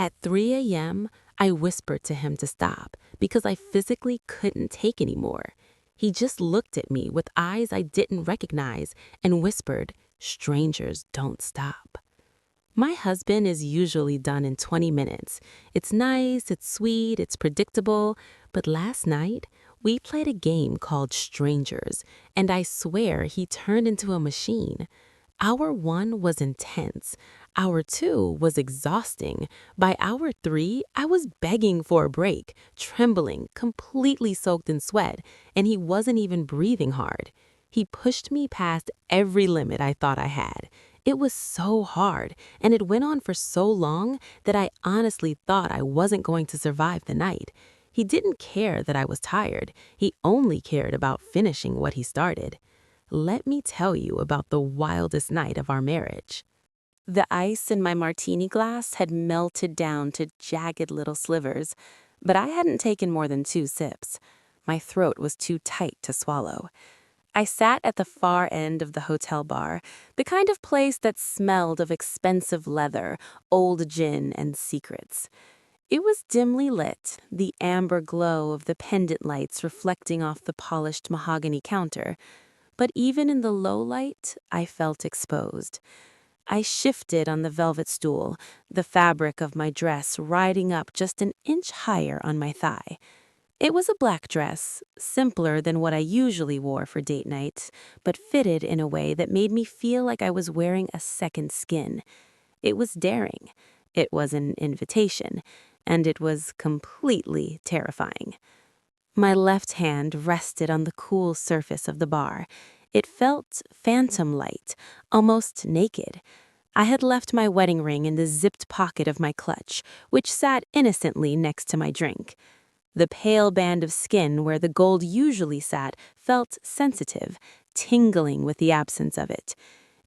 At 3 a.m., I whispered to him to stop because I physically couldn't take anymore. He just looked at me with eyes I didn't recognize and whispered, "Strangers don't stop." My husband is usually done in 20 minutes. It's nice, it's sweet, it's predictable. But last night, we played a game called Strangers, and I swear he turned into a machine. Hour one was intense. Hour two was exhausting. By hour three, I was begging for a break, trembling, completely soaked in sweat, and he wasn't even breathing hard. He pushed me past every limit I thought I had. It was so hard, and it went on for so long that I honestly thought I wasn't going to survive the night. He didn't care that I was tired. He only cared about finishing what he started. Let me tell you about the wildest night of our marriage. The ice in my martini glass had melted down to jagged little slivers, but I hadn't taken more than 2 sips. My throat was too tight to swallow. I sat at the far end of the hotel bar, the kind of place that smelled of expensive leather, old gin, and secrets. It was dimly lit, the amber glow of the pendant lights reflecting off the polished mahogany counter. But even in the low light, I felt exposed. I shifted on the velvet stool, the fabric of my dress riding up just an inch higher on my thigh. It was a black dress, simpler than what I usually wore for date nights, but fitted in a way that made me feel like I was wearing a second skin. It was daring. It was an invitation, and it was completely terrifying. My left hand rested on the cool surface of the bar. It felt phantom-light, almost naked. I had left my wedding ring in the zipped pocket of my clutch, which sat innocently next to my drink. The pale band of skin where the gold usually sat felt sensitive, tingling with the absence of it.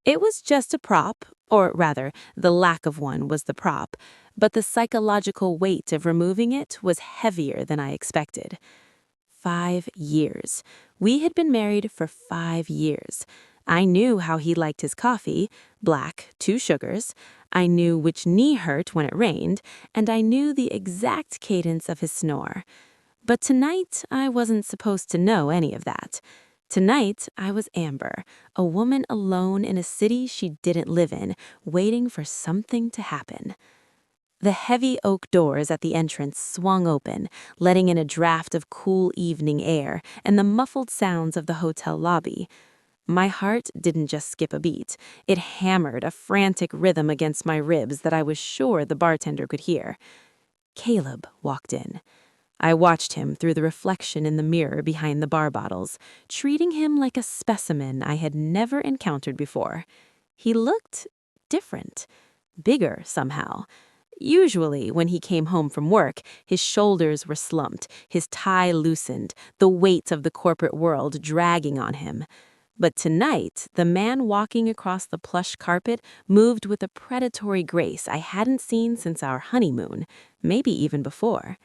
It was just a prop, or rather, the lack of one was the prop, but the psychological weight of removing it was heavier than I expected. 5 years. We had been married for 5 years. I knew how he liked his coffee, black, 2 sugars. I knew which knee hurt when it rained, and I knew the exact cadence of his snore. But tonight, I wasn't supposed to know any of that. Tonight, I was Amber, a woman alone in a city she didn't live in, waiting for something to happen. The heavy oak doors at the entrance swung open, letting in a draft of cool evening air and the muffled sounds of the hotel lobby. My heart didn't just skip a beat. It hammered a frantic rhythm against my ribs that I was sure the bartender could hear. Caleb walked in. I watched him through the reflection in the mirror behind the bar bottles, treating him like a specimen I had never encountered before. He looked different, bigger somehow. Usually, when he came home from work, his shoulders were slumped, his tie loosened, the weight of the corporate world dragging on him. But tonight, the man walking across the plush carpet moved with a predatory grace I hadn't seen since our honeymoon, maybe even before.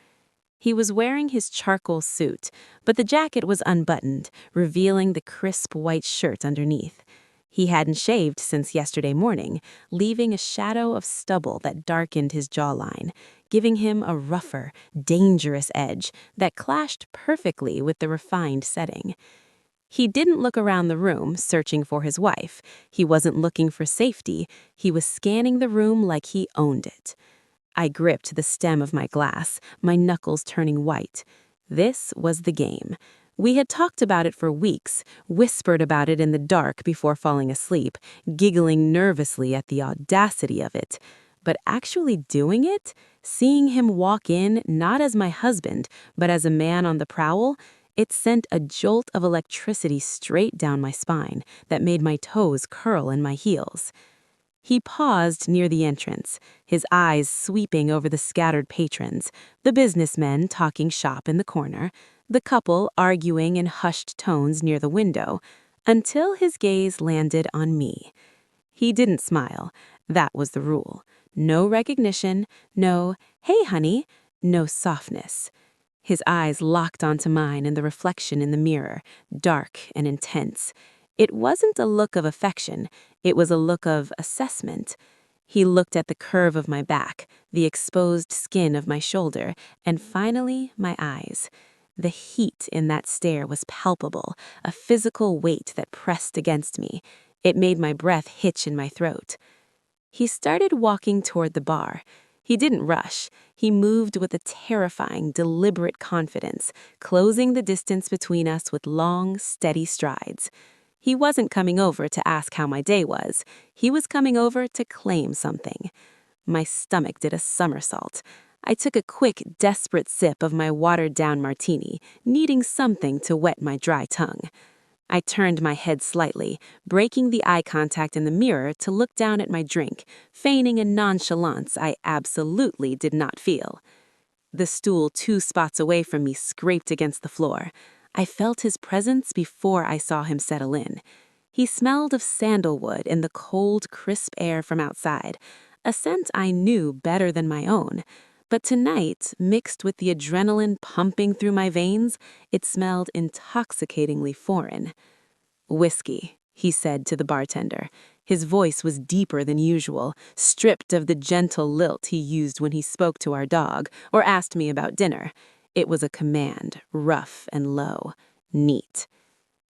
He was wearing his charcoal suit, but the jacket was unbuttoned, revealing the crisp white shirt underneath. He hadn't shaved since yesterday morning, leaving a shadow of stubble that darkened his jawline, giving him a rougher, dangerous edge that clashed perfectly with the refined setting. He didn't look around the room, searching for his wife. He wasn't looking for safety. He was scanning the room like he owned it. I gripped the stem of my glass, my knuckles turning white. This was the game. We had talked about it for weeks, whispered about it in the dark before falling asleep, giggling nervously at the audacity of it. But actually doing it, seeing him walk in not as my husband, but as a man on the prowl, it sent a jolt of electricity straight down my spine that made my toes curl in my heels. He paused near the entrance, his eyes sweeping over the scattered patrons, the businessmen talking shop in the corner, the couple arguing in hushed tones near the window, until his gaze landed on me. He didn't smile. That was the rule. No recognition, no, "Hey, honey," no softness. His eyes locked onto mine in the reflection in the mirror, dark and intense. It wasn't a look of affection. It was a look of assessment. He looked at the curve of my back, the exposed skin of my shoulder, and finally, my eyes. The heat in that stare was palpable, a physical weight that pressed against me. It made my breath hitch in my throat. He started walking toward the bar. He didn't rush. He moved with a terrifying, deliberate confidence, closing the distance between us with long, steady strides. He wasn't coming over to ask how my day was. He was coming over to claim something. My stomach did a somersault. I took a quick, desperate sip of my watered-down martini, needing something to wet my dry tongue. I turned my head slightly, breaking the eye contact in the mirror to look down at my drink, feigning a nonchalance I absolutely did not feel. The stool 2 spots away from me scraped against the floor. I felt his presence before I saw him settle in. He smelled of sandalwood in the cold, crisp air from outside, a scent I knew better than my own. But tonight, mixed with the adrenaline pumping through my veins, it smelled intoxicatingly foreign. "Whiskey," he said to the bartender. His voice was deeper than usual, stripped of the gentle lilt he used when he spoke to our dog or asked me about dinner. It was a command, rough and low, neat.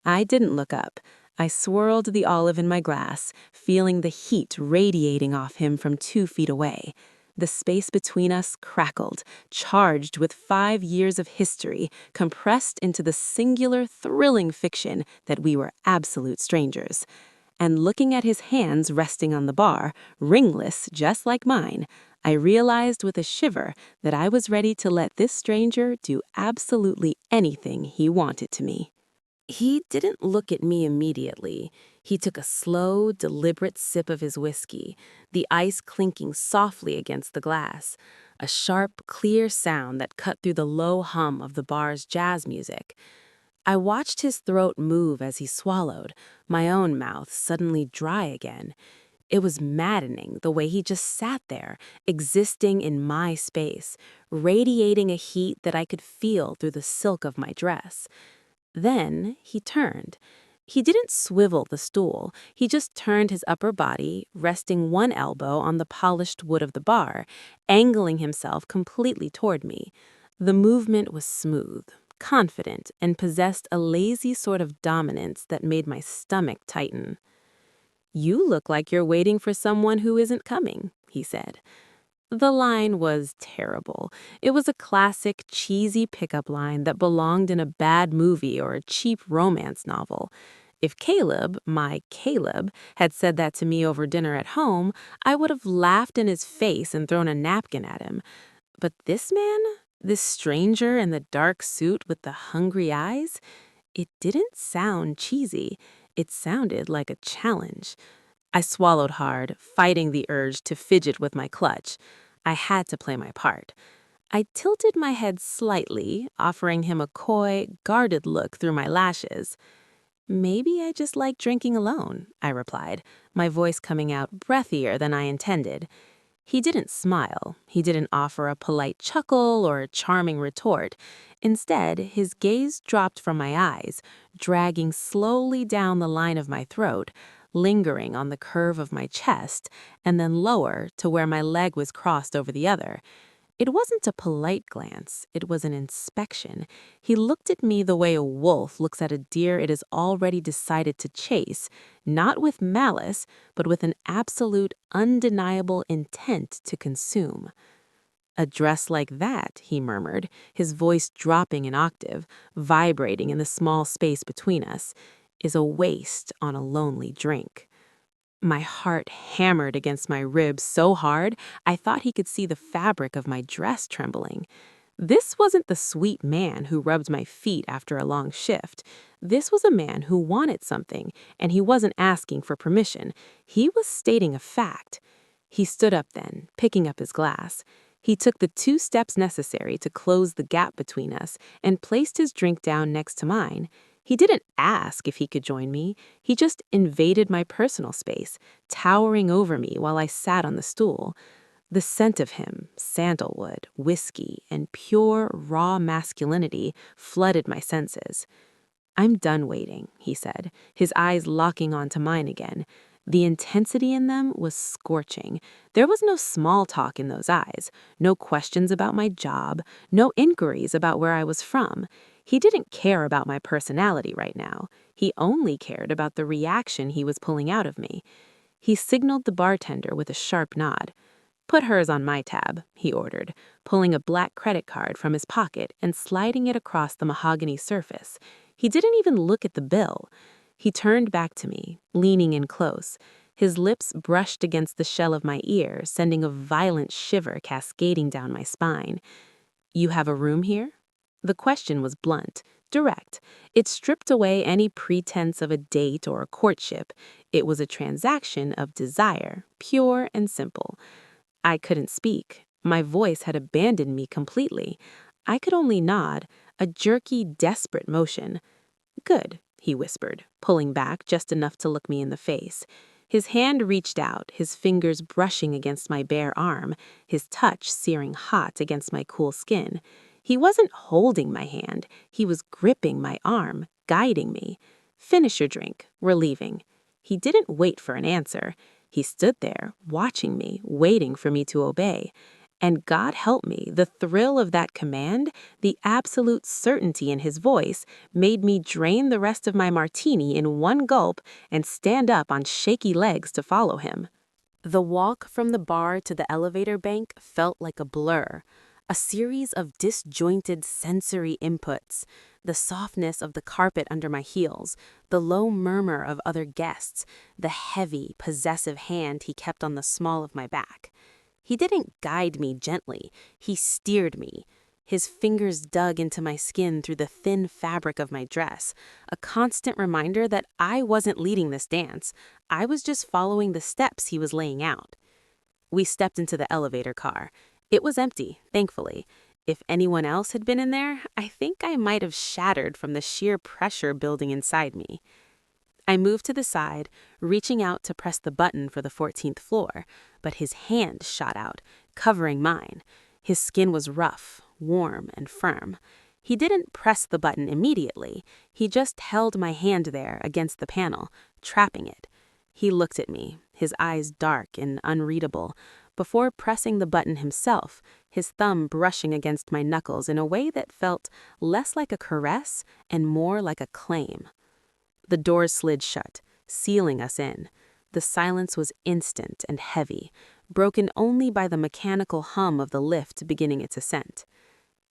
I didn't look up. I swirled the olive in my glass, feeling the heat radiating off him from 2 feet away. The space between us crackled, charged with 5 years of history, compressed into the singular, thrilling fiction that we were absolute strangers. And looking at his hands resting on the bar, ringless just like mine, I realized with a shiver that I was ready to let this stranger do absolutely anything he wanted to me. He didn't look at me immediately. He took a slow, deliberate sip of his whiskey, the ice clinking softly against the glass, a sharp, clear sound that cut through the low hum of the bar's jazz music. I watched his throat move as he swallowed, my own mouth suddenly dry again. It was maddening the way he just sat there, existing in my space, radiating a heat that I could feel through the silk of my dress. Then he turned. He didn't swivel the stool. He just turned his upper body, resting one elbow on the polished wood of the bar, angling himself completely toward me. The movement was smooth, confident, and possessed a lazy sort of dominance that made my stomach tighten. "You look like you're waiting for someone who isn't coming," he said. The line was terrible. It was a classic, cheesy pickup line that belonged in a bad movie or a cheap romance novel. If Caleb, my Caleb, had said that to me over dinner at home, I would have laughed in his face and thrown a napkin at him. But this man, this stranger in the dark suit with the hungry eyes, it didn't sound cheesy. It sounded like a challenge. I swallowed hard, fighting the urge to fidget with my clutch. I had to play my part. I tilted my head slightly, offering him a coy, guarded look through my lashes. "Maybe I just like drinking alone," I replied, my voice coming out breathier than I intended. He didn't smile. He didn't offer a polite chuckle or a charming retort. Instead, his gaze dropped from my eyes, dragging slowly down the line of my throat, lingering on the curve of my chest, and then lower to where my leg was crossed over the other. It wasn't a polite glance, it was an inspection. He looked at me the way a wolf looks at a deer it has already decided to chase, not with malice, but with an absolute, undeniable intent to consume. "A dress like that," he murmured, his voice dropping an octave, vibrating in the small space between us, "is a waste on a lonely drink." My heart hammered against my ribs so hard I thought he could see the fabric of my dress trembling. This wasn't the sweet man who rubbed my feet after a long shift. This was a man who wanted something, and he wasn't asking for permission. He was stating a fact. He stood up then, picking up his glass. He took the 2 steps necessary to close the gap between us and placed his drink down next to mine. He didn't ask if he could join me. He just invaded my personal space, towering over me while I sat on the stool. The scent of him, sandalwood, whiskey, and pure, raw masculinity flooded my senses. "I'm done waiting," he said, his eyes locking onto mine again. The intensity in them was scorching. There was no small talk in those eyes, no questions about my job, no inquiries about where I was from. He didn't care about my personality right now. He only cared about the reaction he was pulling out of me. He signaled the bartender with a sharp nod. "Put hers on my tab," he ordered, pulling a black credit card from his pocket and sliding it across the mahogany surface. He didn't even look at the bill. He turned back to me, leaning in close. His lips brushed against the shell of my ear, sending a violent shiver cascading down my spine. "You have a room here?" The question was blunt, direct. It stripped away any pretense of a date or a courtship. It was a transaction of desire, pure and simple. I couldn't speak. My voice had abandoned me completely. I could only nod, a jerky, desperate motion. "Good," he whispered, pulling back just enough to look me in the face. His hand reached out, his fingers brushing against my bare arm, his touch searing hot against my cool skin. He wasn't holding my hand. He was gripping my arm, guiding me. "Finish your drink. We're leaving." He didn't wait for an answer. He stood there, watching me, waiting for me to obey. And God help me, the thrill of that command, the absolute certainty in his voice, made me drain the rest of my martini in one gulp and stand up on shaky legs to follow him. The walk from the bar to the elevator bank felt like a blur, a series of disjointed sensory inputs, the softness of the carpet under my heels, the low murmur of other guests, the heavy, possessive hand he kept on the small of my back. He didn't guide me gently, he steered me. His fingers dug into my skin through the thin fabric of my dress, a constant reminder that I wasn't leading this dance. I was just following the steps he was laying out. We stepped into the elevator car. It was empty, thankfully. If anyone else had been in there, I think I might have shattered from the sheer pressure building inside me. I moved to the side, reaching out to press the button for the 14th floor, but his hand shot out, covering mine. His skin was rough, warm, and firm. He didn't press the button immediately. He just held my hand there against the panel, trapping it. He looked at me, his eyes dark and unreadable, before pressing the button himself, his thumb brushing against my knuckles in a way that felt less like a caress and more like a claim. The doors slid shut, sealing us in. The silence was instant and heavy, broken only by the mechanical hum of the lift beginning its ascent.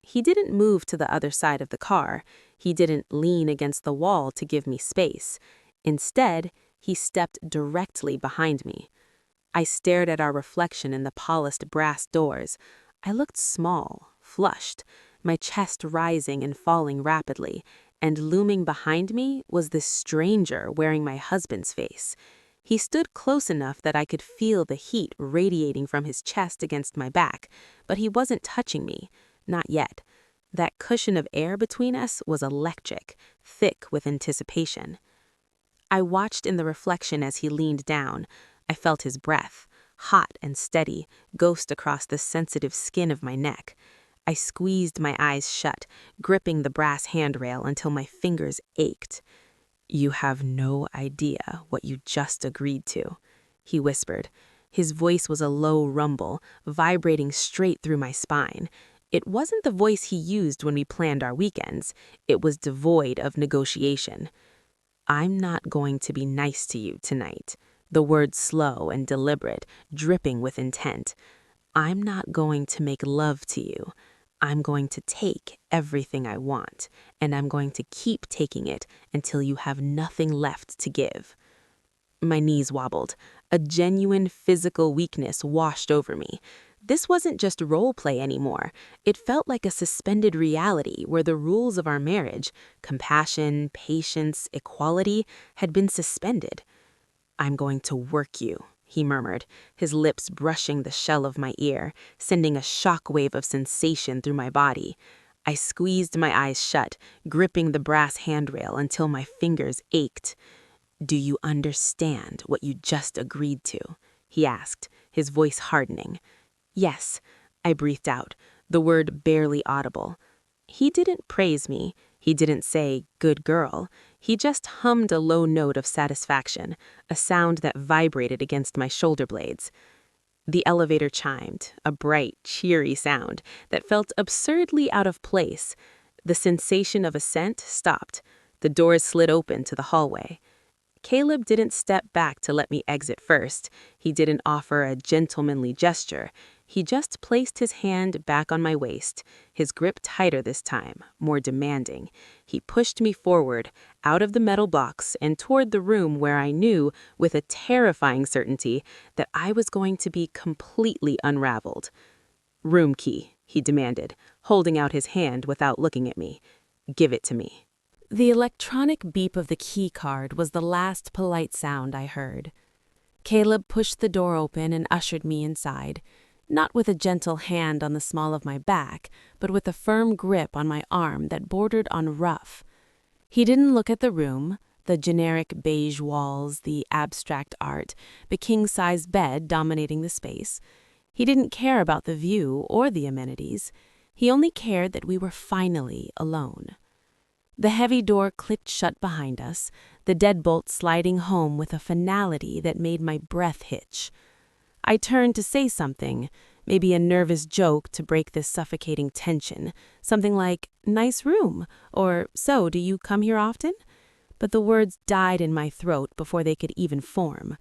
He didn't move to the other side of the car. He didn't lean against the wall to give me space. Instead, he stepped directly behind me. I stared at our reflection in the polished brass doors. I looked small, flushed, my chest rising and falling rapidly, and looming behind me was this stranger wearing my husband's face. He stood close enough that I could feel the heat radiating from his chest against my back, but he wasn't touching me, not yet. That cushion of air between us was electric, thick with anticipation. I watched in the reflection as he leaned down. I felt his breath, hot and steady, ghost across the sensitive skin of my neck. I squeezed my eyes shut, gripping the brass handrail until my fingers ached. "You have no idea what you just agreed to," he whispered. His voice was a low rumble, vibrating straight through my spine. It wasn't the voice he used when we planned our weekends. It was devoid of negotiation. "I'm not going to be nice to you tonight." The words slow and deliberate, dripping with intent. "I'm not going to make love to you. I'm going to take everything I want, and I'm going to keep taking it until you have nothing left to give." My knees wobbled. A genuine physical weakness washed over me. This wasn't just role play anymore. It felt like a suspended reality where the rules of our marriage, compassion, patience, equality, had been suspended. "I'm going to work you," he murmured, his lips brushing the shell of my ear, sending a shockwave of sensation through my body. I squeezed my eyes shut, gripping the brass handrail until my fingers ached. "Do you understand what you just agreed to?" he asked, his voice hardening. "Yes," I breathed out, the word barely audible. He didn't praise me. He didn't say, "Good girl." He just hummed a low note of satisfaction, a sound that vibrated against my shoulder blades. The elevator chimed, a bright, cheery sound that felt absurdly out of place. The sensation of ascent stopped. The doors slid open to the hallway. Caleb didn't step back to let me exit first. He didn't offer a gentlemanly gesture. He just placed his hand back on my waist, his grip tighter this time, more demanding. He pushed me forward, out of the metal box and toward the room where I knew, with a terrifying certainty, that I was going to be completely unraveled. "Room key," he demanded, holding out his hand without looking at me. "Give it to me." The electronic beep of the key card was the last polite sound I heard. Caleb pushed the door open and ushered me inside, not with a gentle hand on the small of my back, but with a firm grip on my arm that bordered on rough. He didn't look at the room, the generic beige walls, the abstract art, the king-size bed dominating the space. He didn't care about the view or the amenities. He only cared that we were finally alone. The heavy door clicked shut behind us, the deadbolt sliding home with a finality that made my breath hitch. I turned to say something, maybe a nervous joke to break this suffocating tension, something like, "Nice room," or "So, do you come here often?" But the words died in my throat before they could even form.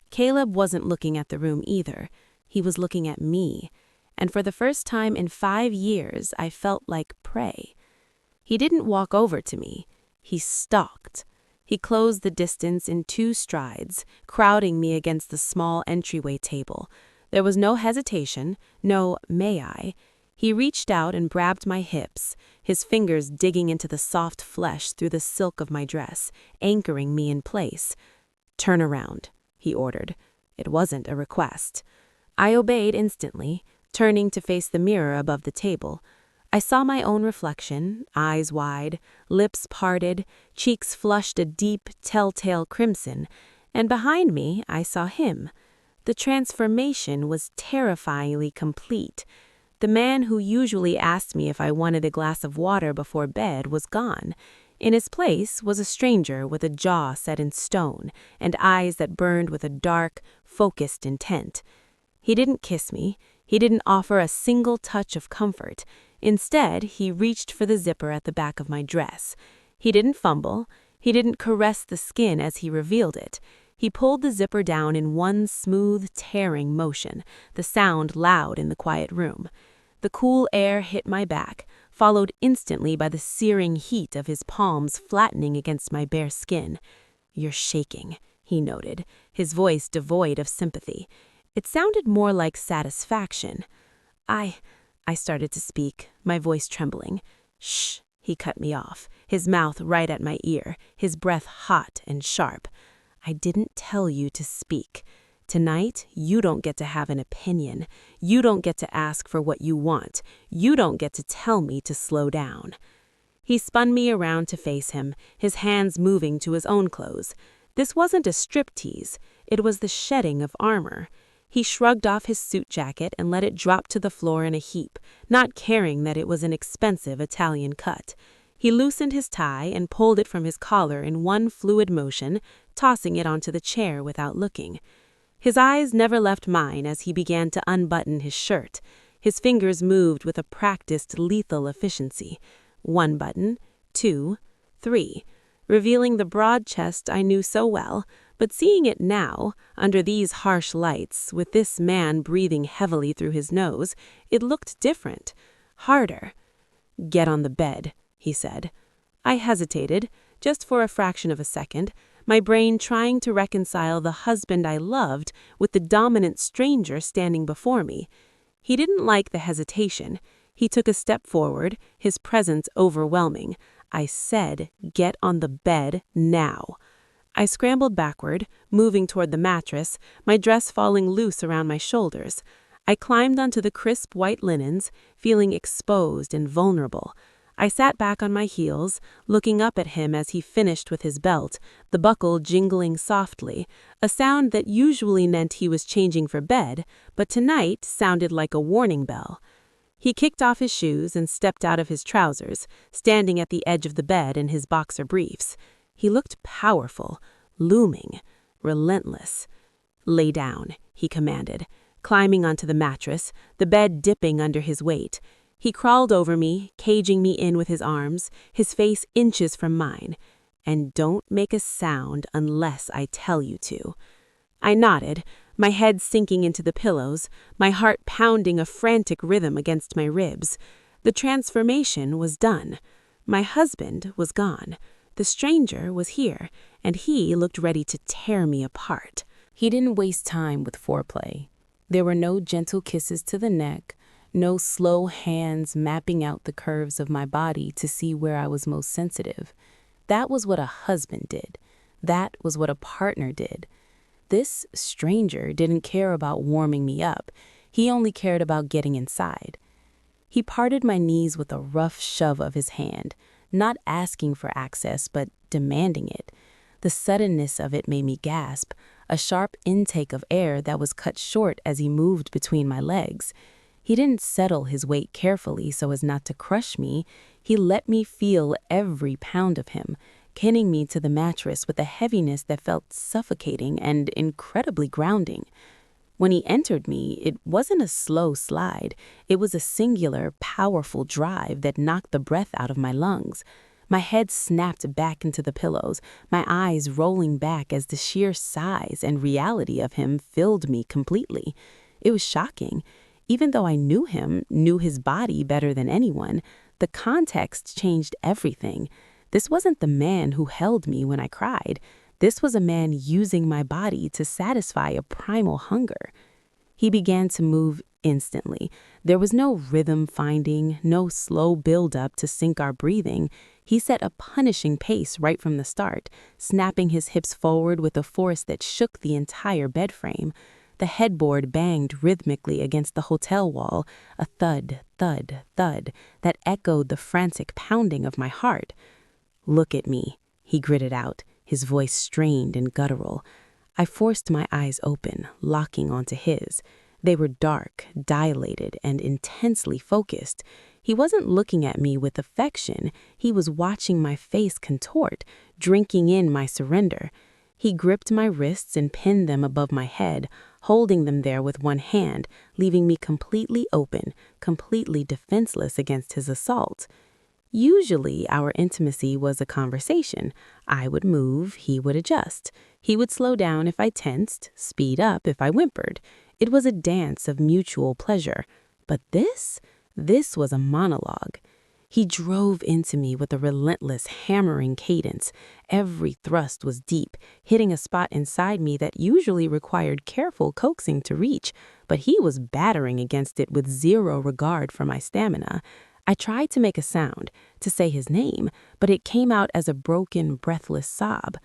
Caleb wasn't looking at the room either. He was looking at me, and for the first time in 5 years, I felt like prey. He didn't walk over to me. He stalked. He closed the distance in 2 strides, crowding me against the small entryway table. There was no hesitation, no "may I." He reached out and grabbed my hips, his fingers digging into the soft flesh through the silk of my dress, anchoring me in place. "Turn around," he ordered. It wasn't a request. I obeyed instantly, turning to face the mirror above the table. I saw my own reflection, eyes wide, lips parted, cheeks flushed a deep, telltale crimson, and behind me I saw him. The transformation was terrifyingly complete. The man who usually asked me if I wanted a glass of water before bed was gone. In his place was a stranger with a jaw set in stone and eyes that burned with a dark, focused intent. He didn't kiss me. He didn't offer a single touch of comfort. Instead, he reached for the zipper at the back of my dress. He didn't fumble. He didn't caress the skin as he revealed it. He pulled the zipper down in one smooth, tearing motion, the sound loud in the quiet room. The cool air hit my back, followed instantly by the searing heat of his palms flattening against my bare skin. "You're shaking," he noted, his voice devoid of sympathy. It sounded more like satisfaction. I started to speak, my voice trembling. "Shh," he cut me off, his mouth right at my ear, his breath hot and sharp. "I didn't tell you to speak. Tonight, you don't get to have an opinion. You don't get to ask for what you want. You don't get to tell me to slow down." He spun me around to face him, his hands moving to his own clothes. This wasn't a striptease. It was the shedding of armor. He shrugged off his suit jacket and let it drop to the floor in a heap, not caring that it was an expensive Italian cut. He loosened his tie and pulled it from his collar in one fluid motion, tossing it onto the chair without looking. His eyes never left mine as he began to unbutton his shirt. His fingers moved with a practiced lethal efficiency. 1 button, 2, 3, revealing the broad chest I knew so well, but seeing it now, under these harsh lights, with this man breathing heavily through his nose, it looked different, harder. "Get on the bed," he said. I hesitated, just for a fraction of a second, my brain trying to reconcile the husband I loved with the dominant stranger standing before me. He didn't like the hesitation. He took a step forward, his presence overwhelming. I said, "Get on the bed now." I scrambled backward, moving toward the mattress, my dress falling loose around my shoulders. I climbed onto the crisp white linens, feeling exposed and vulnerable. I sat back on my heels, looking up at him as he finished with his belt, the buckle jingling softly, a sound that usually meant he was changing for bed, but tonight sounded like a warning bell. He kicked off his shoes and stepped out of his trousers, standing at the edge of the bed in his boxer briefs. He looked powerful, looming, relentless. "Lay down," he commanded, climbing onto the mattress, the bed dipping under his weight. He crawled over me, caging me in with his arms, his face inches from mine. "And don't make a sound unless I tell you to." I nodded, my head sinking into the pillows, my heart pounding a frantic rhythm against my ribs. The transformation was done. My husband was gone. The stranger was here, and he looked ready to tear me apart. He didn't waste time with foreplay. There were no gentle kisses to the neck, no slow hands mapping out the curves of my body to see where I was most sensitive. That was what a husband did. That was what a partner did. This stranger didn't care about warming me up. He only cared about getting inside. He parted my knees with a rough shove of his hand, not asking for access, but demanding it. The suddenness of it made me gasp, a sharp intake of air that was cut short as he moved between my legs. He didn't settle his weight carefully so as not to crush me. He let me feel every pound of him, pinning me to the mattress with a heaviness that felt suffocating and incredibly grounding. When he entered me, it wasn't a slow slide. It was a singular, powerful drive that knocked the breath out of my lungs. My head snapped back into the pillows, my eyes rolling back as the sheer size and reality of him filled me completely. It was shocking. Even though I knew him, knew his body better than anyone, the context changed everything. This wasn't the man who held me when I cried. This was a man using my body to satisfy a primal hunger. He began to move instantly. There was no rhythm finding, no slow build-up to sync our breathing. He set a punishing pace right from the start, snapping his hips forward with a force that shook the entire bed frame. The headboard banged rhythmically against the hotel wall, a thud, thud, thud that echoed the frantic pounding of my heart. "Look at me," he gritted out, his voice strained and guttural. I forced my eyes open, locking onto his. They were dark, dilated, and intensely focused. He wasn't looking at me with affection. He was watching my face contort, drinking in my surrender. He gripped my wrists and pinned them above my head, holding them there with one hand, leaving me completely open, completely defenseless against his assault. Usually, our intimacy was a conversation. I would move, he would adjust. He would slow down if I tensed, speed up if I whimpered. It was a dance of mutual pleasure. But this was a monologue. He drove into me with a relentless, hammering cadence. Every thrust was deep, hitting a spot inside me that usually required careful coaxing to reach, but he was battering against it with zero regard for my stamina. I tried to make a sound, to say his name, but it came out as a broken, breathless sob.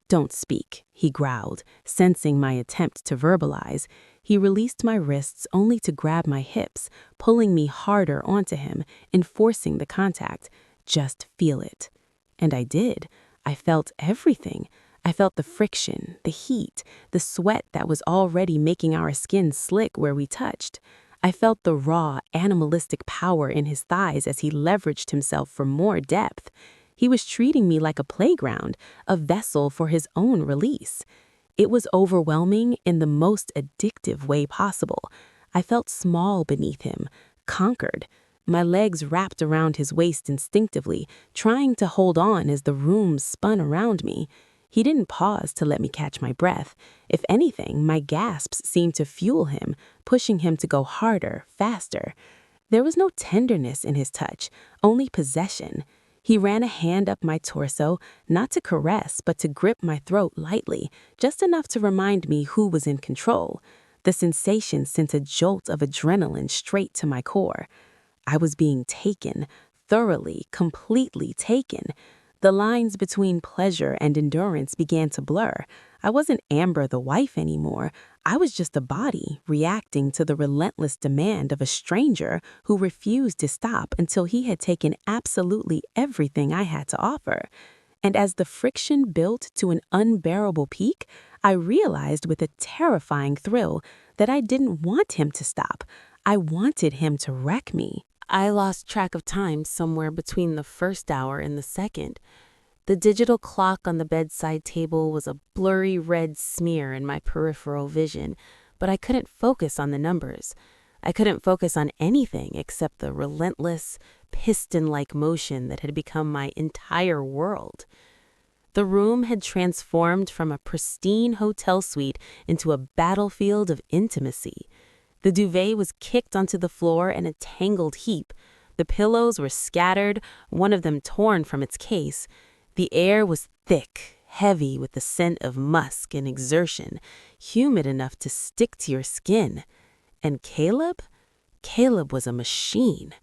"Don't speak," he growled, sensing my attempt to verbalize. He released my wrists only to grab my hips, pulling me harder onto him, enforcing the contact. "Just feel it." And I did. I felt everything. I felt the friction, the heat, the sweat that was already making our skin slick where we touched. I felt the raw, animalistic power in his thighs as he leveraged himself for more depth. He was treating me like a playground, a vessel for his own release. It was overwhelming in the most addictive way possible. I felt small beneath him, conquered. My legs wrapped around his waist instinctively, trying to hold on as the room spun around me. He didn't pause to let me catch my breath. If anything, my gasps seemed to fuel him, pushing him to go harder, faster. There was no tenderness in his touch, only possession. He ran a hand up my torso, not to caress, but to grip my throat lightly, just enough to remind me who was in control. The sensation sent a jolt of adrenaline straight to my core. I was being taken, thoroughly, completely taken. The lines between pleasure and endurance began to blur. I wasn't Amber the wife anymore. I was just a body reacting to the relentless demand of a stranger who refused to stop until he had taken absolutely everything I had to offer. And as the friction built to an unbearable peak, I realized with a terrifying thrill that I didn't want him to stop. I wanted him to wreck me. I lost track of time somewhere between the first hour and the second. The digital clock on the bedside table was a blurry red smear in my peripheral vision, but I couldn't focus on the numbers. I couldn't focus on anything except the relentless, piston-like motion that had become my entire world. The room had transformed from a pristine hotel suite into a battlefield of intimacy. The duvet was kicked onto the floor in a tangled heap. The pillows were scattered, one of them torn from its case. The air was thick, heavy with the scent of musk and exertion, humid enough to stick to your skin. And Caleb? Caleb was a machine.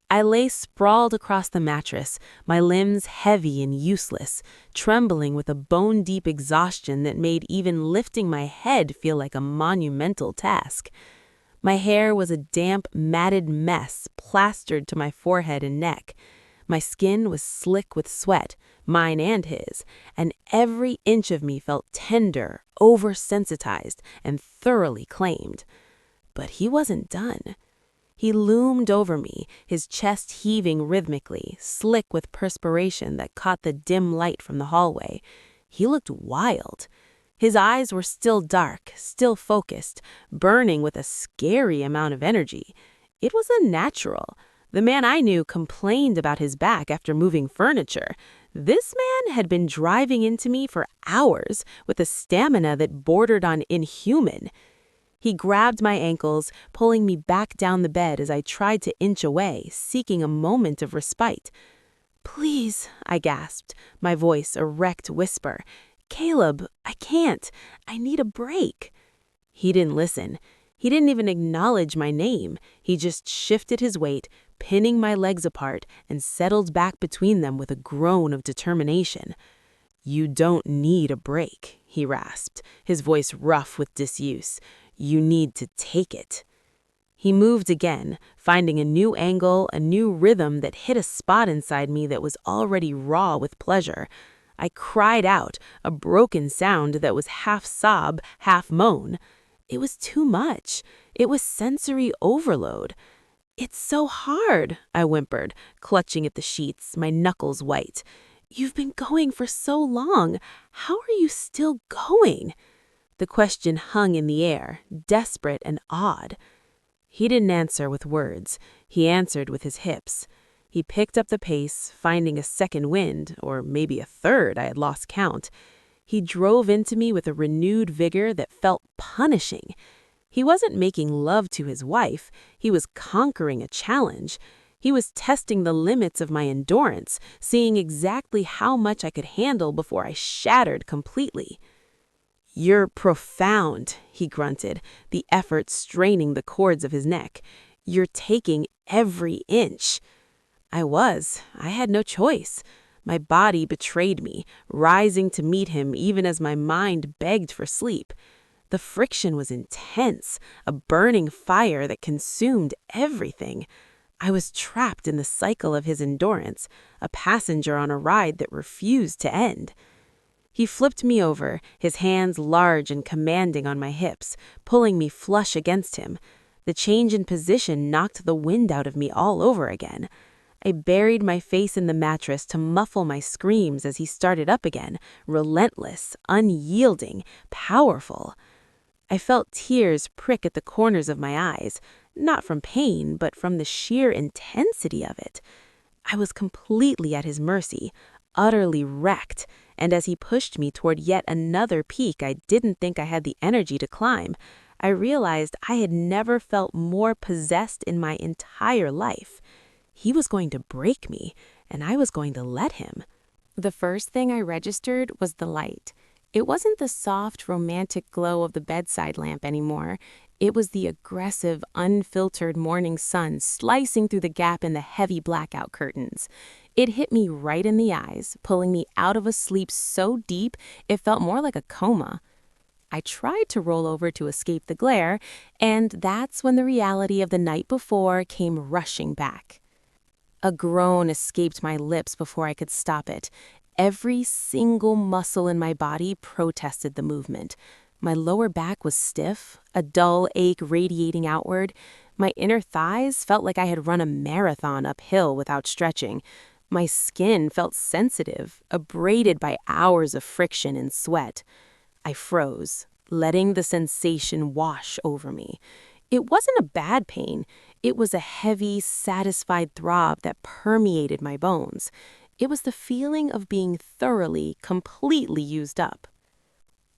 I lay sprawled across the mattress, my limbs heavy and useless, trembling with a bone-deep exhaustion that made even lifting my head feel like a monumental task. My hair was a damp, matted mess plastered to my forehead and neck. My skin was slick with sweat, mine and his, and every inch of me felt tender, oversensitized, and thoroughly claimed. But he wasn't done. He loomed over me, his chest heaving rhythmically, slick with perspiration that caught the dim light from the hallway. He looked wild. His eyes were still dark, still focused, burning with a scary amount of energy. It was unnatural. The man I knew complained about his back after moving furniture. This man had been driving into me for hours with a stamina that bordered on inhuman. He grabbed my ankles, pulling me back down the bed as I tried to inch away, seeking a moment of respite. "Please," I gasped, my voice a wrecked whisper. "Caleb, I can't. I need a break." He didn't listen. He didn't even acknowledge my name. He just shifted his weight, pinning my legs apart, and settled back between them with a groan of determination. "You don't need a break," he rasped, his voice rough with disuse. "You need to take it." He moved again, finding a new angle, a new rhythm that hit a spot inside me that was already raw with pleasure. I cried out, a broken sound that was half sob, half moan. It was too much. It was sensory overload. "It's so hard," I whimpered, clutching at the sheets, my knuckles white. "You've been going for so long. How are you still going?" The question hung in the air, desperate and odd. He didn't answer with words. He answered with his hips. He picked up the pace, finding a second wind, or maybe a third, I had lost count. He drove into me with a renewed vigor that felt punishing. He wasn't making love to his wife. He was conquering a challenge. He was testing the limits of my endurance, seeing exactly how much I could handle before I shattered completely. "You're profound," he grunted, the effort straining the cords of his neck. "You're taking every inch." I had no choice. My body betrayed me, rising to meet him even as my mind begged for sleep. The friction was intense, a burning fire that consumed everything. I was trapped in the cycle of his endurance, a passenger on a ride that refused to end. He flipped me over, his hands large and commanding on my hips, pulling me flush against him. The change in position knocked the wind out of me all over again. I buried my face in the mattress to muffle my screams as he started up again, relentless, unyielding, powerful. I felt tears prick at the corners of my eyes, not from pain, but from the sheer intensity of it. I was completely at his mercy, utterly wrecked, and as he pushed me toward yet another peak I didn't think I had the energy to climb, I realized I had never felt more possessed in my entire life. He was going to break me, and I was going to let him. The first thing I registered was the light. It wasn't the soft, romantic glow of the bedside lamp anymore. It was the aggressive, unfiltered morning sun slicing through the gap in the heavy blackout curtains. It hit me right in the eyes, pulling me out of a sleep so deep it felt more like a coma. I tried to roll over to escape the glare, and that's when the reality of the night before came rushing back. A groan escaped my lips before I could stop it. Every single muscle in my body protested the movement. My lower back was stiff, a dull ache radiating outward. My inner thighs felt like I had run a marathon uphill without stretching. My skin felt sensitive, abraded by hours of friction and sweat. I froze, letting the sensation wash over me. It wasn't a bad pain. It was a heavy, satisfied throb that permeated my bones. It was the feeling of being thoroughly, completely used up.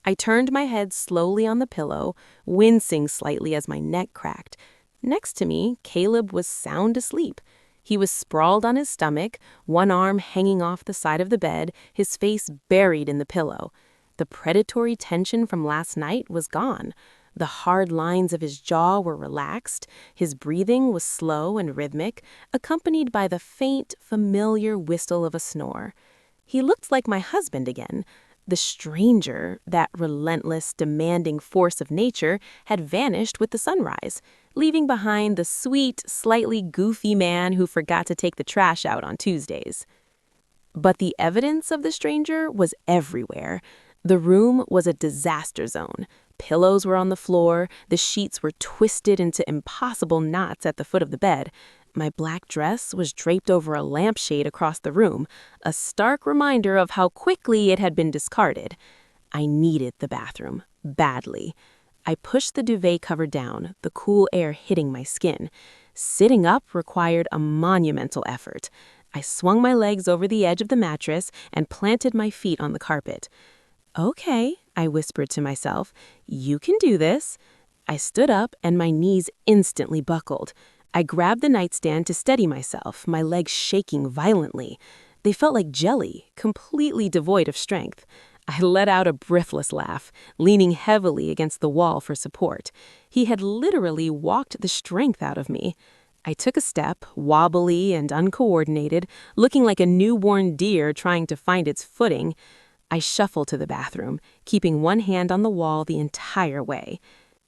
I turned my head slowly on the pillow, wincing slightly as my neck cracked. Next to me, Caleb was sound asleep. He was sprawled on his stomach, one arm hanging off the side of the bed, his face buried in the pillow. The predatory tension from last night was gone. The hard lines of his jaw were relaxed, his breathing was slow and rhythmic, accompanied by the faint, familiar whistle of a snore. He looked like my husband again. The stranger, that relentless, demanding force of nature, had vanished with the sunrise, leaving behind the sweet, slightly goofy man who forgot to take the trash out on Tuesdays. But the evidence of the stranger was everywhere. The room was a disaster zone. Pillows were on the floor, the sheets were twisted into impossible knots at the foot of the bed. My black dress was draped over a lampshade across the room, a stark reminder of how quickly it had been discarded. I needed the bathroom, badly. I pushed the duvet cover down, the cool air hitting my skin. Sitting up required a monumental effort. I swung my legs over the edge of the mattress and planted my feet on the carpet. "Okay," I whispered to myself, "you can do this." I stood up and my knees instantly buckled. I grabbed the nightstand to steady myself, my legs shaking violently. They felt like jelly, completely devoid of strength. I let out a breathless laugh, leaning heavily against the wall for support. He had literally walked the strength out of me. I took a step, wobbly and uncoordinated, looking like a newborn deer trying to find its footing. I shuffled to the bathroom, keeping one hand on the wall the entire way.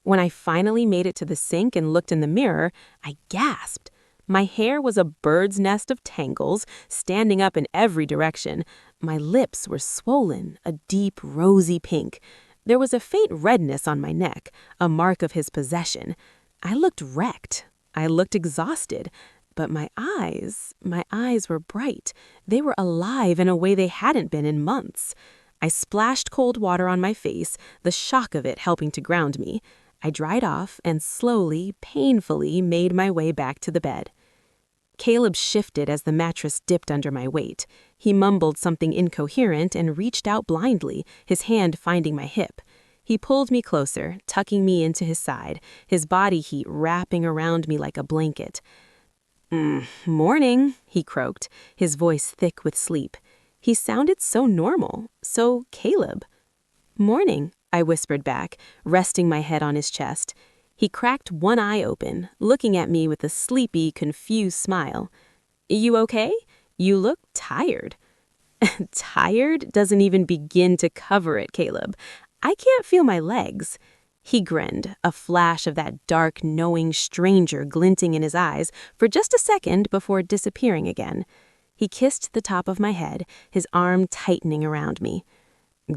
When I finally made it to the sink and looked in the mirror, I gasped. My hair was a bird's nest of tangles, standing up in every direction. My lips were swollen, a deep, rosy pink. There was a faint redness on my neck, a mark of his possession. I looked wrecked. I looked exhausted. But my eyes were bright. They were alive in a way they hadn't been in months. I splashed cold water on my face, the shock of it helping to ground me. I dried off and slowly, painfully made my way back to the bed. Caleb shifted as the mattress dipped under my weight. He mumbled something incoherent and reached out blindly, his hand finding my hip. He pulled me closer, tucking me into his side, his body heat wrapping around me like a blanket. "Morning," he croaked, his voice thick with sleep. He sounded so normal, so Caleb. "Morning," I whispered back, resting my head on his chest. He cracked one eye open, looking at me with a sleepy, confused smile. "You okay? You look tired." "Tired doesn't even begin to cover it, Caleb. I can't feel my legs." He grinned, a flash of that dark, knowing stranger glinting in his eyes for just a second before disappearing again. He kissed the top of my head, his arm tightening around me.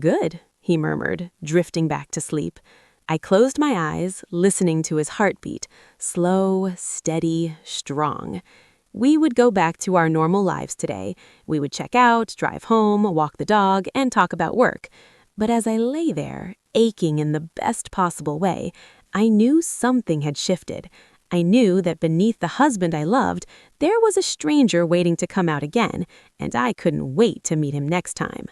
"Good," he murmured, drifting back to sleep. I closed my eyes, listening to his heartbeat, slow, steady, strong. We would go back to our normal lives today. We would check out, drive home, walk the dog, and talk about work. But as I lay there, aching in the best possible way, I knew something had shifted. I knew that beneath the husband I loved, there was a stranger waiting to come out again, and I couldn't wait to meet him next time.